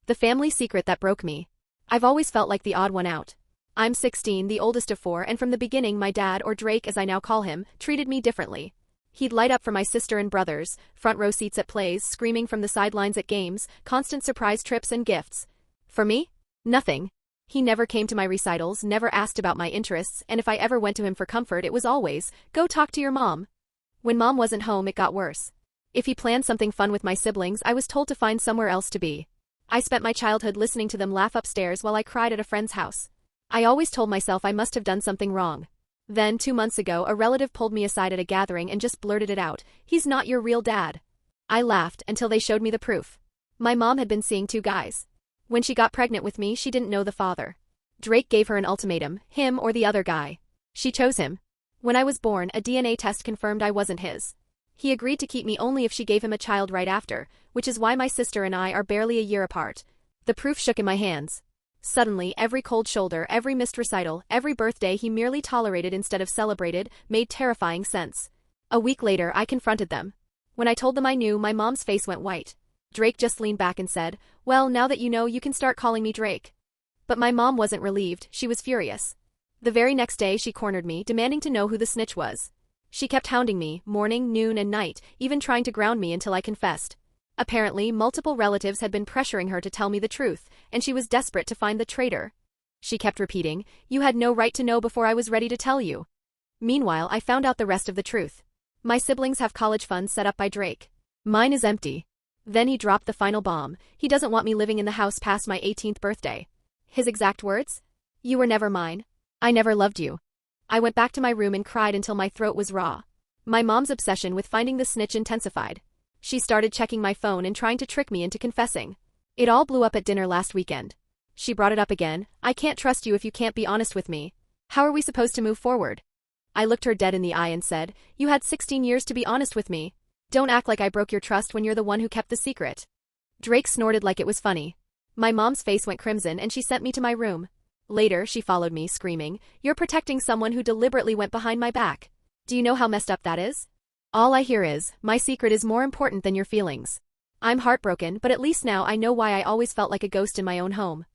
The family secret that broke me. I've always felt like the odd one out. I'm 16, the oldest of four, and from the beginning my dad, or Drake as I now call him, treated me differently. He'd light up for my sister and brothers, front row seats at plays, screaming from the sidelines at games, constant surprise trips and gifts. For me? Nothing. He never came to my recitals, never asked about my interests, and if I ever went to him for comfort it was always, "Go talk to your mom." When mom wasn't home it got worse. If he planned something fun with my siblings I was told to find somewhere else to be. I spent my childhood listening to them laugh upstairs while I cried at a friend's house. I always told myself I must have done something wrong. Then, 2 months ago, a relative pulled me aside at a gathering and just blurted it out, "He's not your real dad." I laughed until they showed me the proof. My mom had been seeing 2 guys. When she got pregnant with me she didn't know the father. Drake gave her an ultimatum, him or the other guy. She chose him. When I was born, a DNA test confirmed I wasn't his. He agreed to keep me only if she gave him a child right after, which is why my sister and I are barely a year apart. The proof shook in my hands. Suddenly, every cold shoulder, every missed recital, every birthday he merely tolerated instead of celebrated, made terrifying sense. A week later, I confronted them. When I told them I knew, my mom's face went white. Drake just leaned back and said, "Well, now that you know, you can start calling me Drake." But my mom wasn't relieved, she was furious. The very next day she cornered me, demanding to know who the snitch was. She kept hounding me, morning, noon, and night, even trying to ground me until I confessed. Apparently, multiple relatives had been pressuring her to tell me the truth, and she was desperate to find the traitor. She kept repeating, "You had no right to know before I was ready to tell you." Meanwhile, I found out the rest of the truth. My siblings have college funds set up by Drake. Mine is empty. Then he dropped the final bomb. He doesn't want me living in the house past my 18th birthday. His exact words? "You were never mine. I never loved you." I went back to my room and cried until my throat was raw. My mom's obsession with finding the snitch intensified. She started checking my phone and trying to trick me into confessing. It all blew up at dinner last weekend. She brought it up again. "I can't trust you if you can't be honest with me. How are we supposed to move forward?" I looked her dead in the eye and said, "You had 16 years to be honest with me. Don't act like I broke your trust when you're the one who kept the secret." Drake snorted like it was funny. My mom's face went crimson and she sent me to my room. Later, she followed me, screaming, "You're protecting someone who deliberately went behind my back. Do you know how messed up that is?" All I hear is, "My secret is more important than your feelings." I'm heartbroken, but at least now I know why I always felt like a ghost in my own home.